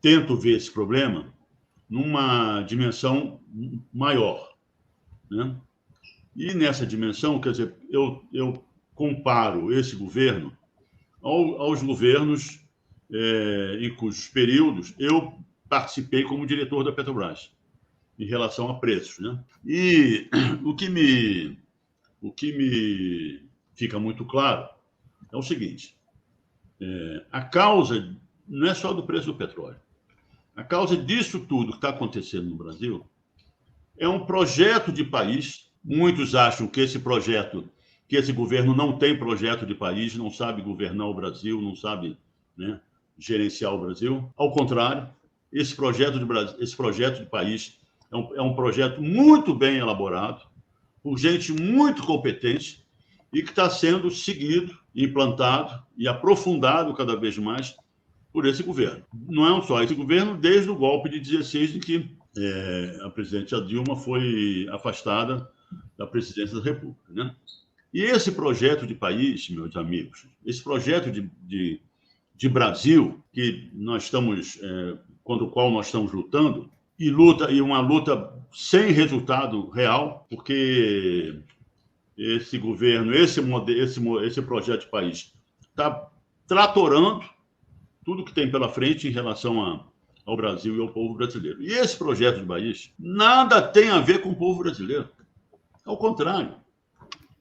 tento ver esse problema numa dimensão maior, né? E nessa dimensão, quer dizer, eu comparo esse governo aos governos em cujos períodos eu participei como diretor da Petrobras, em relação a preços, né? E o que me fica muito claro é o seguinte: a causa não é só do preço do petróleo. A causa disso tudo que está acontecendo no Brasil é um projeto de país. Muitos acham que esse governo não tem projeto de país, não sabe governar o Brasil, não sabe, né, gerenciar o Brasil. Ao contrário, esse projeto de país é um projeto muito bem elaborado, por gente muito competente e que está sendo seguido, implantado e aprofundado cada vez mais por esse governo. Não é só esse governo, desde o golpe de 16, em que a presidente Dilma foi afastada da presidência da República, né? E esse projeto de país, meus amigos, esse projeto de Brasil, que nós estamos, contra o qual nós estamos lutando, e uma luta sem resultado real, porque esse governo, esse projeto de país está tratorando tudo que tem pela frente em relação ao Brasil e ao povo brasileiro. E esse projeto de país nada tem a ver com o povo brasileiro. Ao contrário,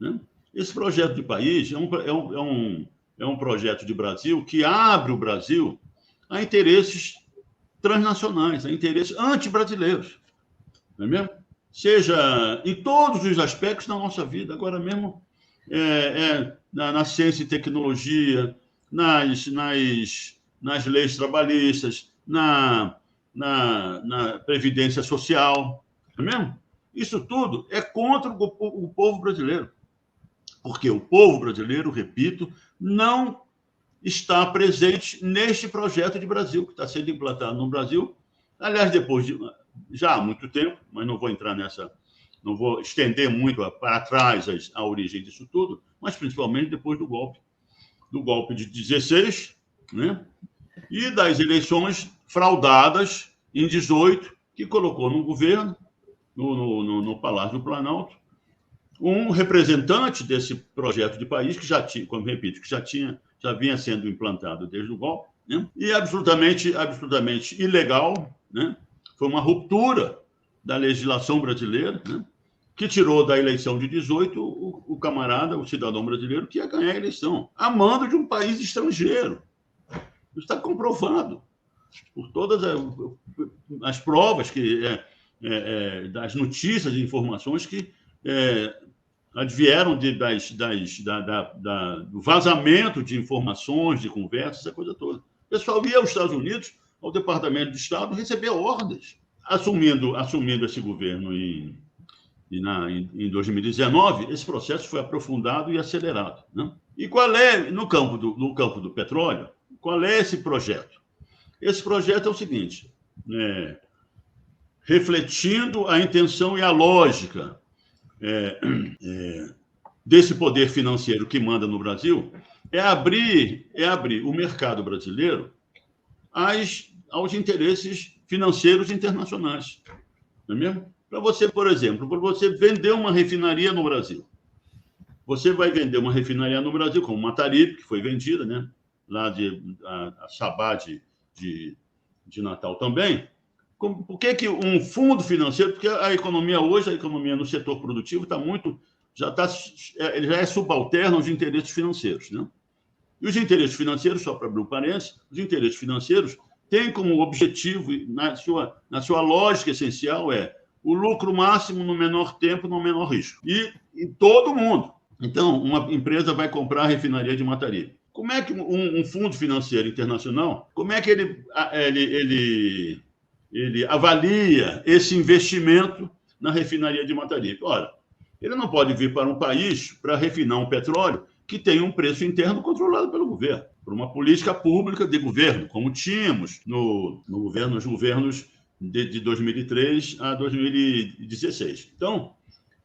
né? Esse projeto de país é um projeto de Brasil que abre o Brasil a interesses transnacionais, a interesses anti-brasileiros, não é mesmo? Seja em todos os aspectos da nossa vida, agora mesmo na ciência e tecnologia, nas leis trabalhistas, na previdência social, não é mesmo? Isso tudo é contra o povo brasileiro, porque o povo brasileiro, repito, não está presente neste projeto de Brasil que está sendo implantado no Brasil, aliás, depois de já há muito tempo, mas não vou entrar não vou estender muito para trás a origem disso tudo, mas principalmente depois do golpe de 16, né? E das eleições fraudadas em 18, que colocou no governo, no Palácio do Planalto, um representante desse projeto de país que já tinha, como repito, que já vinha sendo implantado desde o golpe, né? E absolutamente ilegal, né? Foi uma ruptura da legislação brasileira, né? Que tirou da eleição de 18 o camarada, o cidadão brasileiro, que ia ganhar a eleição, a mando de um país estrangeiro. Isso está comprovado por todas as provas das notícias e informações que advieram do vazamento de informações, de conversas, essa coisa toda. O pessoal ia aos Estados Unidos, ao Departamento de Estado, receber ordens. Assumindo esse governo em 2019, esse processo foi aprofundado e acelerado, né? E qual é, no campo do petróleo, qual é esse projeto? Esse projeto é o seguinte, refletindo a intenção e a lógica desse poder financeiro que manda no Brasil, é abrir o mercado brasileiro aos interesses financeiros internacionais. Não é mesmo? Para você, por exemplo, para você vender uma refinaria no Brasil, você vai vender uma refinaria no Brasil, como Mataripe, que foi vendida, né? Lá a Sabá de Natal também. Por que um fundo financeiro? Porque a economia no setor produtivo já é subalterna aos interesses financeiros, né? E os interesses financeiros, só para abrir um parênteses, os interesses financeiros têm como objetivo, na sua lógica essencial, o lucro máximo no menor tempo, no menor risco. E em todo mundo. Então, uma empresa vai comprar a refinaria de Mataripe. Como é que um fundo financeiro internacional, como é que ele avalia esse investimento na refinaria de Mataripe? Ora, ele não pode vir para um país para refinar um petróleo que tem um preço interno controlado pelo governo, por uma política pública de governo, como tínhamos nos governos de 2003 a 2016. Então,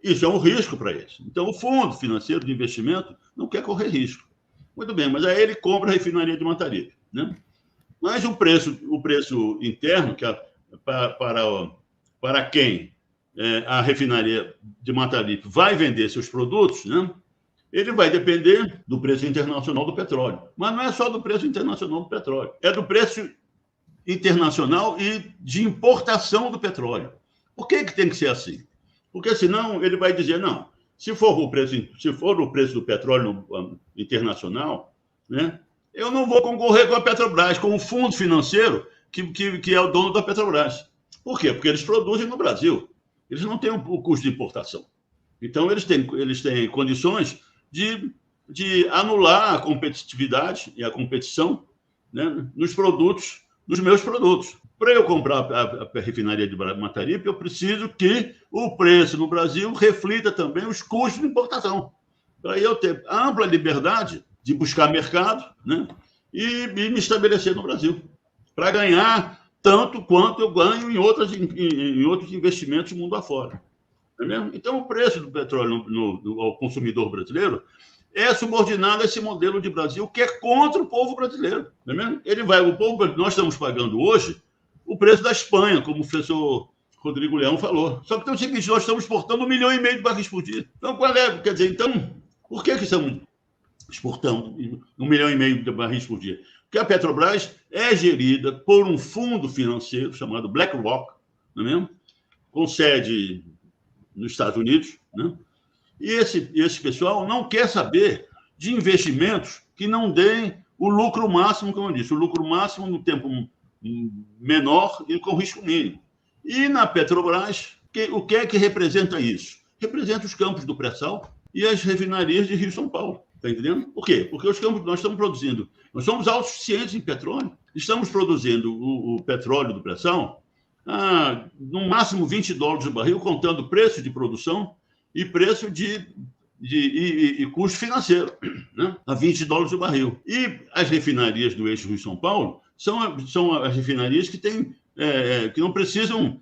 isso é um risco para eles. Então, o Fundo Financeiro de Investimento não quer correr risco. Muito bem, mas aí ele compra a refinaria de Mataripe, né? Mas o preço interno, que para quem a refinaria de Mataripe vai vender seus produtos, né, ele vai depender do preço internacional do petróleo. Mas não é só do preço internacional do petróleo, é do preço internacional e de importação do petróleo. Por que tem que ser assim? Porque senão ele vai dizer, não, se for o preço do petróleo internacional, né, eu não vou concorrer com a Petrobras, com o fundo financeiro que é o dono da Petrobras. Por quê? Porque eles produzem no Brasil. Eles não têm o custo de importação. Então, eles têm condições de anular a competitividade e a competição, né, nos produtos, nos meus produtos. Para eu comprar a refinaria de Mataripe, eu preciso que o preço no Brasil reflita também os custos de importação. Para eu ter ampla liberdade de buscar mercado, né, e me estabelecer no Brasil, para ganhar tanto quanto eu ganho em outros investimentos mundo afora. Não é mesmo? Então, o preço do petróleo ao consumidor brasileiro é subordinado a esse modelo de Brasil que é contra o povo brasileiro. Não é mesmo? Nós estamos pagando hoje o preço da Espanha, como o professor Rodrigo Leão falou. Só que tem o seguinte, nós estamos exportando 1,5 milhão de barris por dia. Então, quer dizer, por que estamos exportando 1,5 milhão de barris por dia? Porque a Petrobras é gerida por um fundo financeiro chamado BlackRock, não é mesmo? Com sede nos Estados Unidos, né? E esse pessoal não quer saber de investimentos que não deem o lucro máximo, como eu disse, o lucro máximo no tempo menor e com risco mínimo. E na Petrobras, o que é que representa isso? Representa os campos do pré-sal e as refinarias de Rio e São Paulo. Está entendendo? Por quê? Porque nós estamos produzindo, nós somos autossuficientes em petróleo, estamos produzindo o petróleo do pré-sal no máximo $20 o barril, contando preço de produção e preço e custo financeiro, né, a $20 o barril. E as refinarias do eixo Rio-São Paulo são as refinarias que não precisam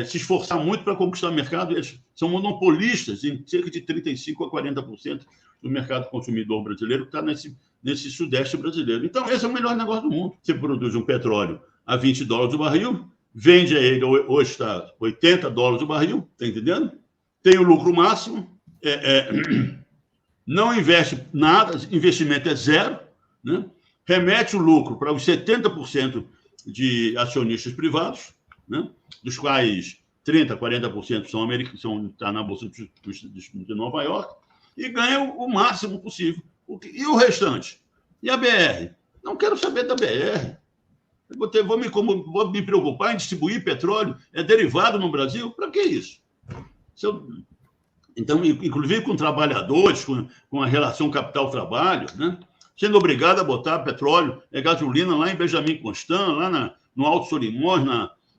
se esforçar muito para conquistar o mercado. Eles são monopolistas em cerca de 35% a 40% do mercado consumidor brasileiro, que está nesse sudeste brasileiro. Então, esse é o melhor negócio do mundo. Você produz um petróleo a $20 o barril, vende a ele, hoje está $80 o barril, está entendendo? Tem o lucro máximo, não investe nada, investimento é zero, né? Remete o lucro para os 70% de acionistas privados, né, dos quais 30%, 40% são americanos, estão na Bolsa de Nova York, e ganha o máximo possível. E o restante? E a BR? Não quero saber da BR. Vou me preocupar em distribuir petróleo derivado no Brasil? Para que isso? Então, inclusive com trabalhadores, com a relação capital-trabalho, né, sendo obrigado a botar petróleo, gasolina lá em Benjamin Constant, lá no Alto Solimões,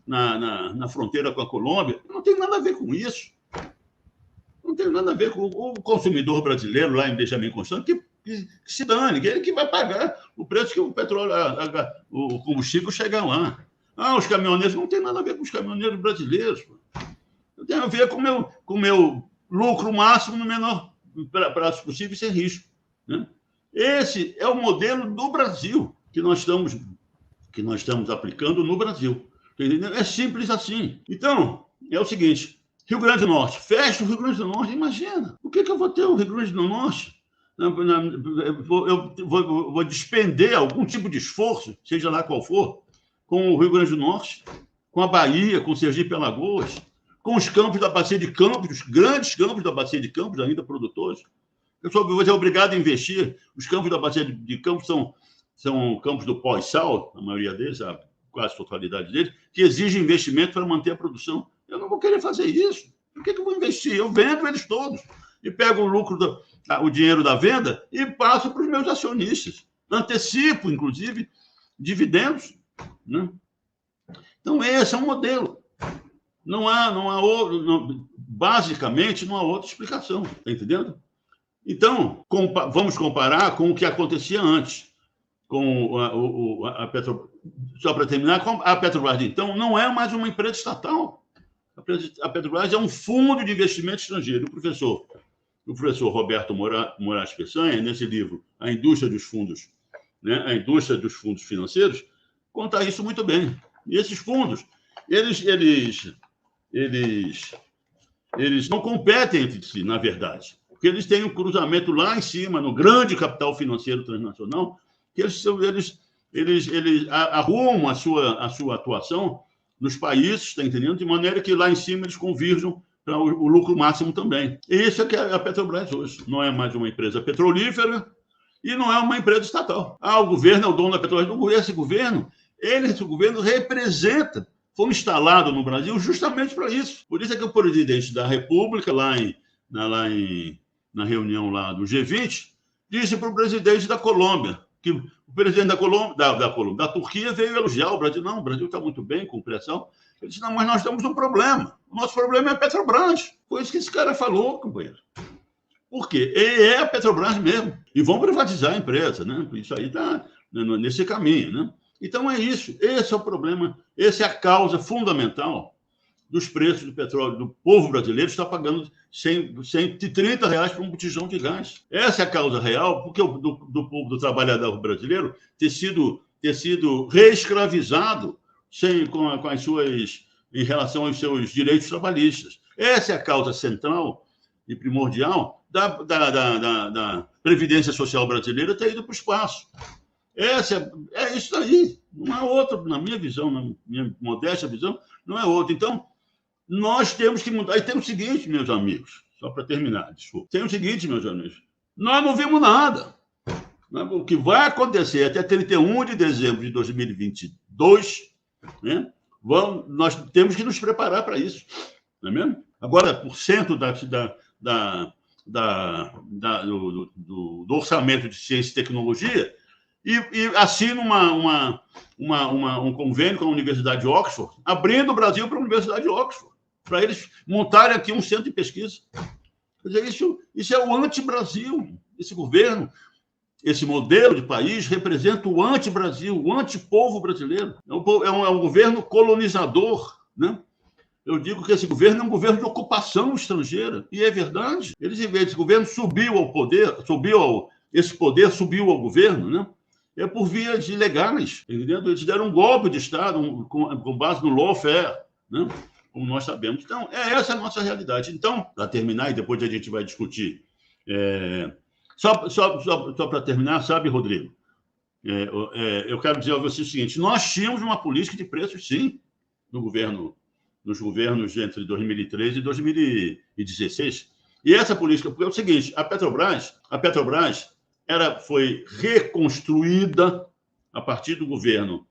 na fronteira com a Colômbia. Não tem nada a ver com isso. Não tem nada a ver com o consumidor brasileiro lá em Benjamin Constant, que se dane, que ele que vai pagar o preço que o petróleo, o combustível chegar lá. Os caminhoneiros, não tem nada a ver com os caminhoneiros brasileiros. Tem a ver com o meu lucro máximo no menor prazo possível, sem risco, né? Esse é o modelo do Brasil que nós estamos aplicando no Brasil. Entendeu? É simples assim. Então, é o seguinte, Rio Grande do Norte, fecha o Rio Grande do Norte, imagina. O que eu vou ter o Rio Grande do Norte? Eu vou despender algum tipo de esforço, seja lá qual for, com o Rio Grande do Norte, com a Bahia, com Sergipe e Alagoas, com os campos da Bacia de Campos, os grandes campos da Bacia de Campos, ainda produtores. Eu vou ser obrigado a investir. Os campos da Bacia de Campos são campos do pós-sal, a maioria deles, a quase totalidade deles, que exigem investimento para manter a produção. Eu não vou querer fazer isso. Por que eu vou investir? Eu vendo eles todos e pego o lucro, o dinheiro da venda e passo para os meus acionistas. Antecipo, inclusive, dividendos, né? Então, esse é um modelo. Não há outro, basicamente, não há outra explicação. Está entendendo? Então, vamos comparar com o que acontecia antes, com a Petrobras. Só para terminar, a Petrobras, então, não é mais uma empresa estatal. A Petrobras é um fundo de investimento estrangeiro. O professor Roberto Moraes Peçanha, nesse livro, A Indústria dos Fundos, né, A Indústria dos Fundos Financeiros, conta isso muito bem. E esses fundos, eles não competem entre si, na verdade, porque eles têm um cruzamento lá em cima, no grande capital financeiro transnacional, que eles arrumam a sua atuação nos países, está entendendo? De maneira que lá em cima eles convirjam para o lucro máximo também. E isso é que é a Petrobras hoje. Não é mais uma empresa petrolífera e não é uma empresa estatal. O governo é o dono da Petrobras. Esse governo representa, foi instalado no Brasil justamente para isso. Por isso é que o presidente da República, na reunião lá do G20, disse para o presidente da Colômbia, que o presidente da Turquia veio elogiar o Brasil. Não, o Brasil está muito bem com pressão. Ele disse, não, mas nós temos um problema. O nosso problema é a Petrobras. Foi isso que esse cara falou, companheiro. Por quê? É a Petrobras mesmo. E vão privatizar a empresa, né? Isso aí está nesse caminho, né? Então é isso. Esse é o problema. Essa é a causa fundamental dos preços do petróleo. Do povo brasileiro está pagando R$130 por um botijão de gás. Essa é a causa real, porque do povo, do trabalhador brasileiro, ter sido reescravizado em relação aos seus direitos trabalhistas. Essa é a causa central e primordial da Previdência Social brasileira ter ido para o espaço. É isso aí. Não há outra, na minha visão, na minha modesta visão, não é outra. Então, nós temos que mudar. E tem o seguinte, meus amigos, só para terminar, desculpa. Tem o seguinte, meus amigos, nós não vimos nada. O que vai acontecer até 31 de dezembro de 2022, né? Nós temos que nos preparar para isso, não é mesmo? Agora, por cento do orçamento de ciência e tecnologia e assina um convênio com a Universidade de Oxford, abrindo o Brasil para a Universidade de Oxford, para eles montarem aqui um centro de pesquisa. Quer dizer, isso é o anti-Brasil. Esse governo, esse modelo de país representa o anti-Brasil, o anti-povo brasileiro. É um governo colonizador, né? Eu digo que esse governo é um governo de ocupação estrangeira. E é verdade. Esse governo subiu ao poder, esse poder subiu ao governo, né? É por vias ilegais, entendeu? Eles deram um golpe de Estado com base no lawfare, né? Como nós sabemos. Então, essa é a nossa realidade. Então, para terminar, e depois a gente vai discutir... Só para terminar, sabe, Rodrigo? Eu quero dizer a você o seguinte: nós tínhamos uma política de preços, sim, nos governos entre 2013 e 2016. E essa política, porque é o seguinte: a Petrobras foi reconstruída a partir do governo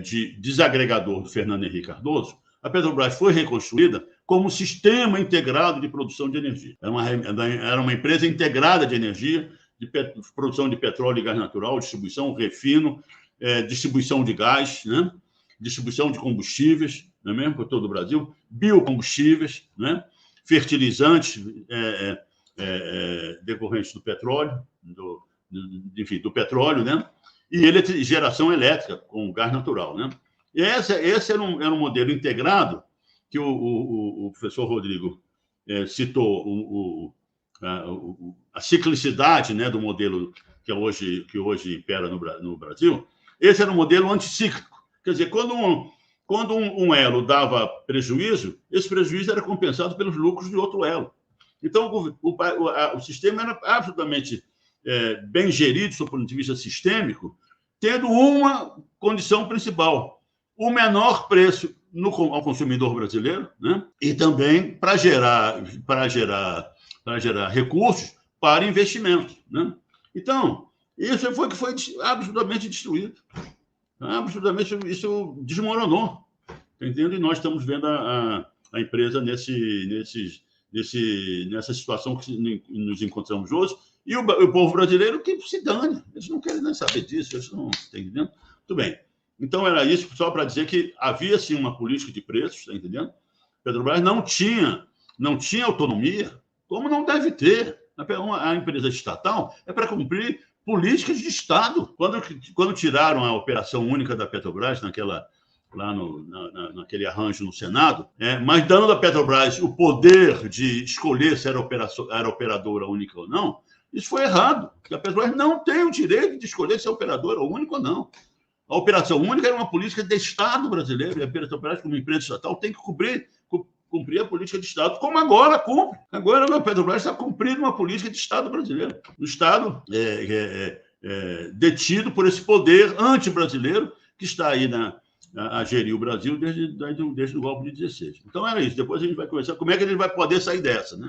de desagregador do Fernando Henrique Cardoso. A Petrobras foi reconstruída como sistema integrado de produção de energia. Era uma empresa integrada de energia, de produção de petróleo e gás natural, distribuição, refino, distribuição de gás, né? Distribuição de combustíveis, não é mesmo, por todo o Brasil, biocombustíveis, né? Fertilizantes decorrentes do petróleo, do petróleo, né? E geração elétrica com gás natural, né? Esse era um modelo integrado que o professor Rodrigo citou, a ciclicidade, né, do modelo que hoje impera no Brasil. Esse era um modelo anticíclico. Quer dizer, quando um elo dava prejuízo, esse prejuízo era compensado pelos lucros de outro elo. Então, o sistema era absolutamente bem gerido, do ponto de vista sistêmico, tendo uma condição principal: o menor preço ao consumidor brasileiro, né? E também para gerar recursos para investimento, né? Então, isso foi que foi absolutamente destruído. Absolutamente, isso desmoronou. Entendeu? E nós estamos vendo a empresa nessa situação que nos encontramos hoje. E o povo brasileiro que se dane. Eles não querem nem saber disso. Eles não estão entendendo. Muito bem. Então, era isso só para dizer que havia, sim, uma política de preços, está entendendo? A Petrobras não tinha autonomia, como não deve ter. A empresa estatal é para cumprir políticas de Estado. Quando tiraram a operação única da Petrobras, naquele arranjo no Senado, mas dando à Petrobras o poder de escolher se era operadora única ou não, isso foi errado, porque a Petrobras não tem o direito de escolher se é operadora única ou não. A Operação Única era uma política de Estado brasileiro, e a Petrobras, como empresa estatal, tem que cumprir a política de Estado, como agora cumpre. Agora a Petrobras está cumprindo uma política de Estado brasileiro. O Estado detido por esse poder anti-brasileiro que está aí a gerir o Brasil desde o golpe de 16. Então era isso. Depois a gente vai conversar como é que a gente vai poder sair dessa, né?